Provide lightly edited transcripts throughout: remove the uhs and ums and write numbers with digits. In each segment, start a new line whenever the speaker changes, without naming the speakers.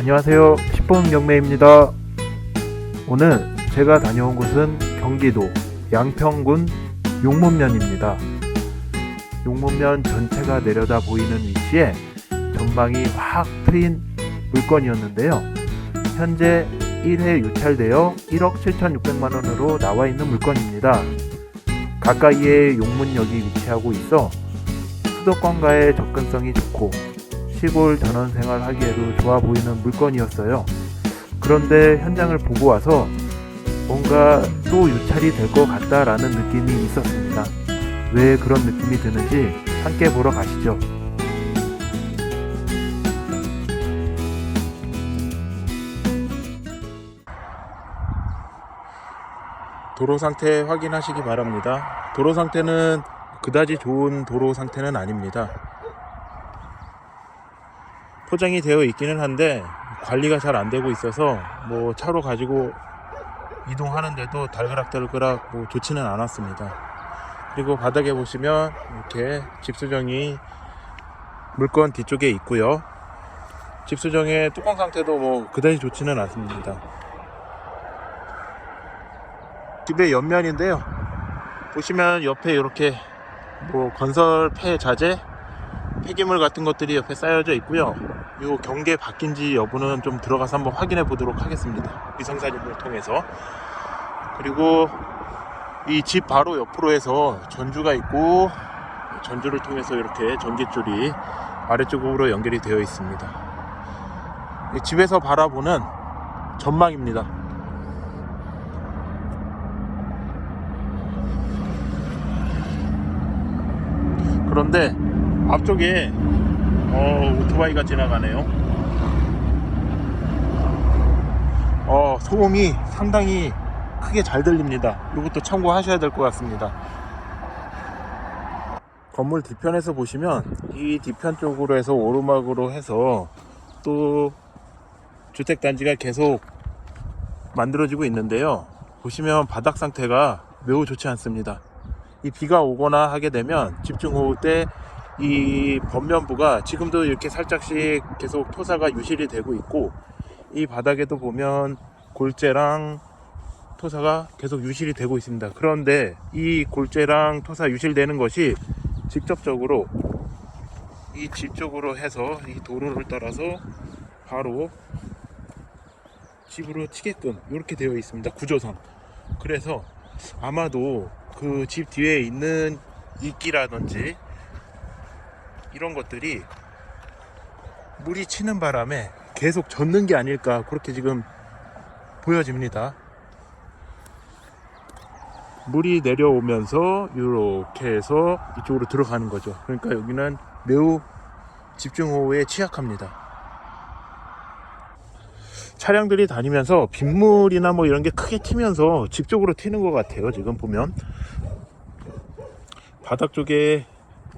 안녕하세요. 10분 경매입니다. 오늘 제가 다녀온 곳은 경기도 양평군 용문면입니다. 용문면 전체가 내려다 보이는 위치에 전망이 확 트인 물건이었는데요. 현재 1회 유찰되어 1억 7,600만원으로 나와 있는 물건입니다. 가까이에 용문역이 위치하고 있어 수도권과의 접근성이 좋고 시골 전원생활 하기에도 좋아 보이는 물건이었어요. 그런데 현장을 보고 와서 뭔가 또 유찰이 될 것 같다라는 느낌이 있었습니다. 왜 그런 느낌이 드는지 함께 보러 가시죠. 도로 상태 확인하시기 바랍니다. 도로 상태는 그다지 좋은 도로 상태는 아닙니다. 포장이 되어 있기는 한데 관리가 잘 안 되고 있어서 뭐 차로 가지고 이동하는데도 달그락달그락 좋지는 않았습니다. 그리고 바닥에 보시면 이렇게 집수정이 물건 뒤쪽에 있고요. 집수정의 뚜껑 상태도 그다지 좋지는 않습니다. 집의 옆면인데요. 보시면 옆에 이렇게 건설 폐자재, 폐기물 같은 것들이 옆에 쌓여져 있고요. 이 경계 바뀐지 여부는 좀 들어가서 한번 확인해 보도록 하겠습니다. 위성사진을 통해서. 그리고 이 집 바로 옆으로 해서 전주가 있고, 전주를 통해서 이렇게 전기줄이 아래쪽으로 연결이 되어 있습니다. 집에서 바라보는 전망입니다. 그런데 앞쪽에 오토바이가 지나가네요. 소음이 상당히 크게 잘 들립니다. 이것도 참고하셔야 될 것 같습니다. 건물 뒤편에서 보시면 이 뒤편 쪽으로 해서 오르막으로 해서 또 주택단지가 계속 만들어지고 있는데요. 보시면 바닥 상태가 매우 좋지 않습니다. 이 비가 오거나 하게 되면 집중호우 때 이 겉면부가 지금도 이렇게 살짝씩 계속 토사가 유실이 되고 있고, 이 바닥에도 보면 골재랑 토사가 계속 유실이 되고 있습니다. 그런데 이 골재랑 토사 유실되는 것이 직접적으로 이 집 쪽으로 해서 이 도로를 따라서 바로 집으로 치게끔 이렇게 되어 있습니다. 구조상. 그래서 아마도 그 집 뒤에 있는 이끼라든지 이런 것들이 물이 치는 바람에 계속 젖는 게 아닐까, 그렇게 지금 보여집니다. 물이 내려오면서 이렇게 해서 이쪽으로 들어가는 거죠. 그러니까 여기는 매우 집중호우에 취약합니다. 차량들이 다니면서 빗물이나 이런 게 크게 튀면서 집 쪽으로 튀는 것 같아요. 지금 보면 바닥 쪽에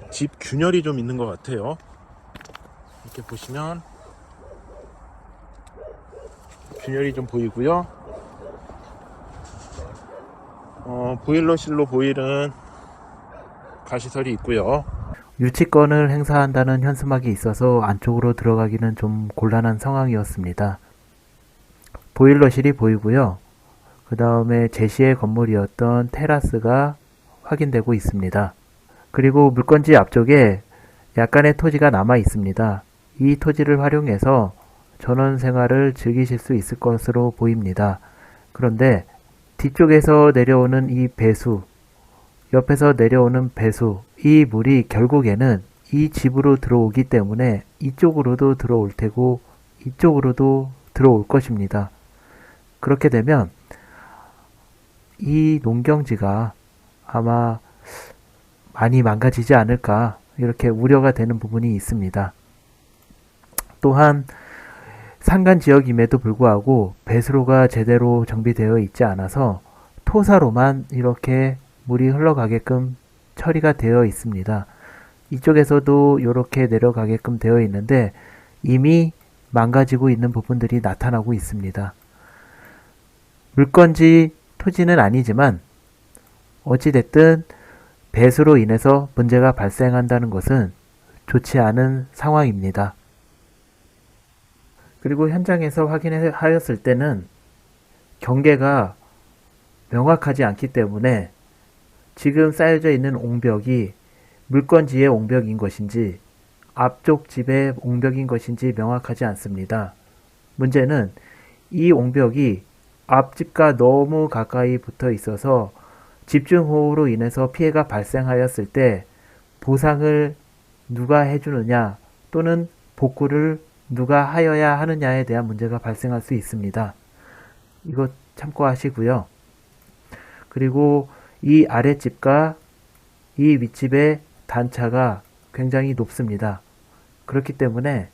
집 균열이 좀 있는 것 같아요. 이렇게 보시면 균열이 좀 보이고요. 보일러실로 보이는 가시설이 있고요. 유치권을 행사한다는 현수막이 있어서 안쪽으로 들어가기는 좀 곤란한 상황이었습니다. 보일러실이 보이고요. 그 다음에 제시의 건물이었던 테라스가 확인되고 있습니다. 그리고 물건지 앞쪽에 약간의 토지가 남아 있습니다. 이 토지를 활용해서 전원 생활을 즐기실 수 있을 것으로 보입니다. 그런데 뒤쪽에서 내려오는 이 배수, 옆에서 내려오는 배수, 이 물이 결국에는 이 집으로 들어오기 때문에 이쪽으로도 들어올 테고 이쪽으로도 들어올 것입니다. 그렇게 되면 이 농경지가 아마 많이 망가지지 않을까, 이렇게 우려가 되는 부분이 있습니다. 또한 산간 지역임에도 불구하고 배수로가 제대로 정비되어 있지 않아서 토사로만 이렇게 물이 흘러가게끔 처리가 되어 있습니다. 이쪽에서도 이렇게 내려가게끔 되어 있는데 이미 망가지고 있는 부분들이 나타나고 있습니다. 물건지 토지는 아니지만 어찌됐든 배수로 인해서 문제가 발생한다는 것은 좋지 않은 상황입니다.
그리고 현장에서 확인하였을 때는 경계가 명확하지 않기 때문에 지금 쌓여져 있는 옹벽이 물건지의 옹벽인 것인지 앞쪽 집의 옹벽인 것인지 명확하지 않습니다. 문제는 이 옹벽이 앞집과 너무 가까이 붙어 있어서 집중호우로 인해서 피해가 발생하였을 때 보상을 누가 해주느냐 또는 복구를 누가 하여야 하느냐에 대한 문제가 발생할 수 있습니다. 이거 참고하시고요. 그리고 이 아랫집과 이 윗집의 단차가 굉장히 높습니다. 그렇기 때문에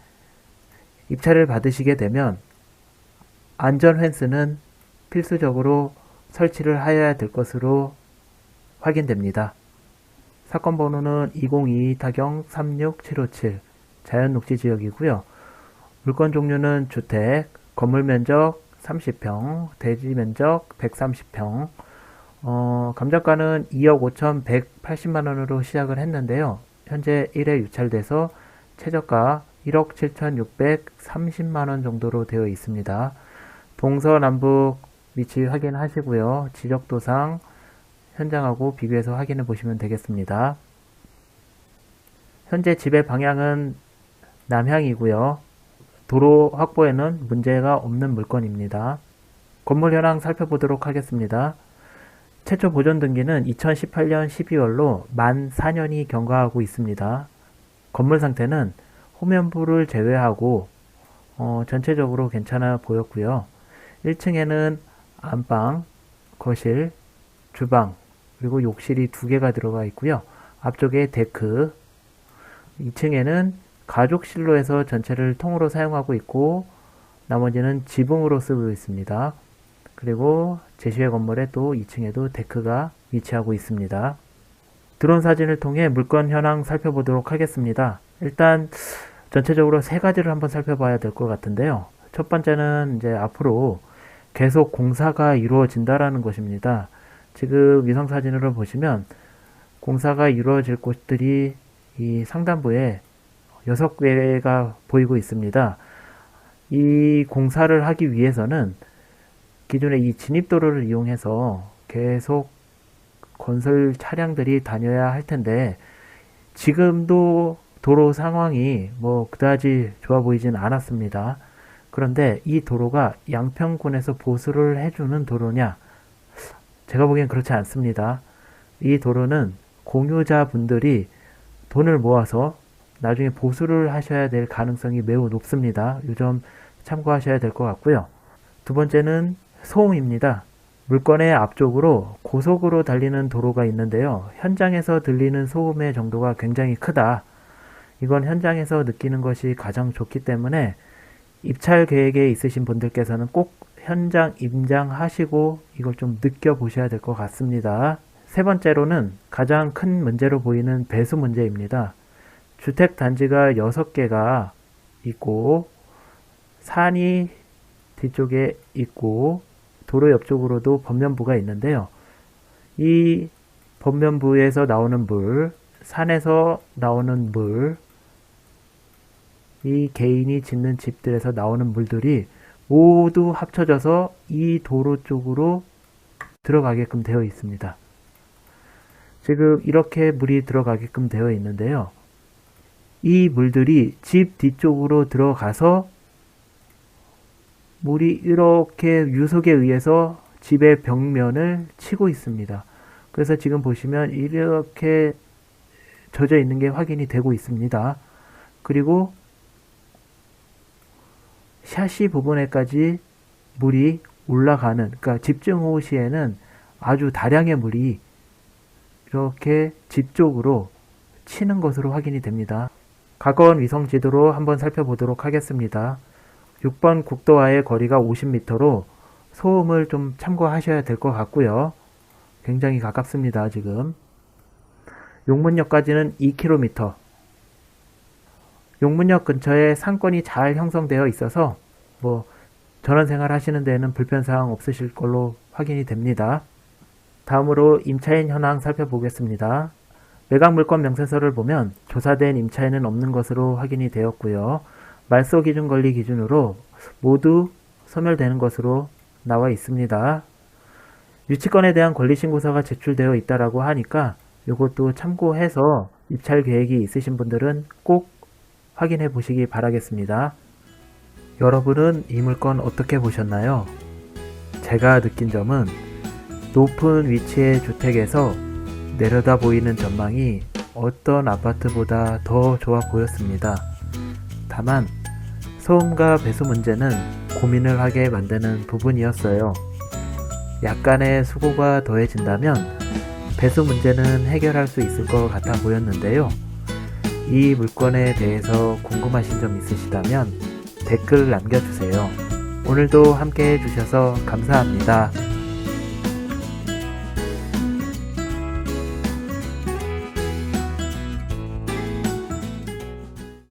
입찰을 받으시게 되면 안전 펜스는 필수적으로 설치를 하여야 될 것으로 확인됩니다. 사건 번호는 2022-36757 자연녹지지역이고요. 물건 종류는 주택, 건물 면적 30평, 대지 면적 130평, 감정가는 2억 5,180만원으로 시작을 했는데요. 현재 1회 유찰돼서 최저가 1억 7,630만원 정도로 되어 있습니다. 동서남북 위치 확인하시고요. 지적도상 현장하고 비교해서 확인해 보시면 되겠습니다. 현재 집의 방향은 남향이고요. 도로 확보에는 문제가 없는 물건입니다. 건물 현황 살펴보도록 하겠습니다. 최초 보존 등기는 2018년 12월로 만 4년이 경과하고 있습니다. 건물 상태는 호면부를 제외하고 전체적으로 괜찮아 보였고요. 1층에는 안방, 거실, 주방, 그리고 욕실이 2개가 들어가 있고요. 앞쪽에 데크, 2층에는 가족실로 해서 전체를 통으로 사용하고 있고 나머지는 지붕으로 쓰고 있습니다. 그리고 제시회 건물에 또 2층에도 데크가 위치하고 있습니다. 드론 사진을 통해 물건 현황 살펴보도록 하겠습니다. 일단 전체적으로 3가지를 한번 살펴봐야 될 것 같은데요. 첫 번째는 이제 앞으로 계속 공사가 이루어진다라는 것입니다. 지금 위성 사진으로 보시면 공사가 이루어질 곳들이 이 상단부에 6개가 보이고 있습니다. 이 공사를 하기 위해서는 기존의 이 진입도로를 이용해서 계속 건설 차량들이 다녀야 할 텐데 지금도 도로 상황이 뭐 그다지 좋아 보이진 않았습니다. 그런데 이 도로가 양평군에서 보수를 해주는 도로냐? 제가 보기엔 그렇지 않습니다. 이 도로는 공유자분들이 돈을 모아서 나중에 보수를 하셔야 될 가능성이 매우 높습니다. 이 점 참고하셔야 될 것 같고요. 두 번째는 소음입니다. 물건의 앞쪽으로 고속으로 달리는 도로가 있는데요. 현장에서 들리는 소음의 정도가 굉장히 크다. 이건 현장에서 느끼는 것이 가장 좋기 때문에 입찰 계획에 있으신 분들께서는 꼭 현장 임장하시고 이걸 좀 느껴보셔야 될 것 같습니다. 세 번째로는 가장 큰 문제로 보이는 배수 문제입니다. 주택 단지가 6개가 있고 산이 뒤쪽에 있고 도로 옆쪽으로도 범면부가 있는데요. 이 범면부에서 나오는 물, 산에서 나오는 물, 이 개인이 짓는 집들에서 나오는 물들이 모두 합쳐져서 이 도로 쪽으로 들어가게끔 되어 있습니다. 지금 이렇게 물이 들어가게끔 되어 있는데요. 이 물들이 집 뒤쪽으로 들어가서 물이 이렇게 유속에 의해서 집의 벽면을 치고 있습니다. 그래서 지금 보시면 이렇게 젖어 있는 게 확인이 되고 있습니다. 그리고 샤시 부분에까지 물이 올라가는, 그러니까 집중호우 시에는 아주 다량의 물이 이렇게 집 쪽으로 치는 것으로 확인이 됩니다. 가까운 위성 지도로 한번 살펴보도록 하겠습니다. 6번 국도와의 거리가 50m로 소음을 좀 참고하셔야 될 것 같고요. 굉장히 가깝습니다, 지금. 용문역까지는 2km. 용문역 근처에 상권이 잘 형성되어 있어서 뭐 전원생활 하시는 데에는 불편사항 없으실 걸로 확인이 됩니다. 다음으로 임차인 현황 살펴보겠습니다. 매각물건 명세서를 보면 조사된 임차인은 없는 것으로 확인이 되었고요. 말소 기준 권리 기준으로 모두 소멸되는 것으로 나와 있습니다. 유치권에 대한 권리신고서가 제출되어 있다라고 하니까 이것도 참고해서 입찰 계획이 있으신 분들은 꼭 확인해 보시기 바라겠습니다. 여러분은 이 물건 어떻게 보셨나요? 제가 느낀 점은 높은 위치의 주택에서 내려다 보이는 전망이 어떤 아파트보다 더 좋아 보였습니다. 다만 소음과 배수 문제는 고민을 하게 만드는 부분이었어요. 약간의 수고가 더해진다면 배수 문제는 해결할 수 있을 것 같아 보였는데요. 이 물건에 대해서 궁금하신 점 있으시다면 댓글 남겨주세요. 오늘도 함께 해주셔서 감사합니다.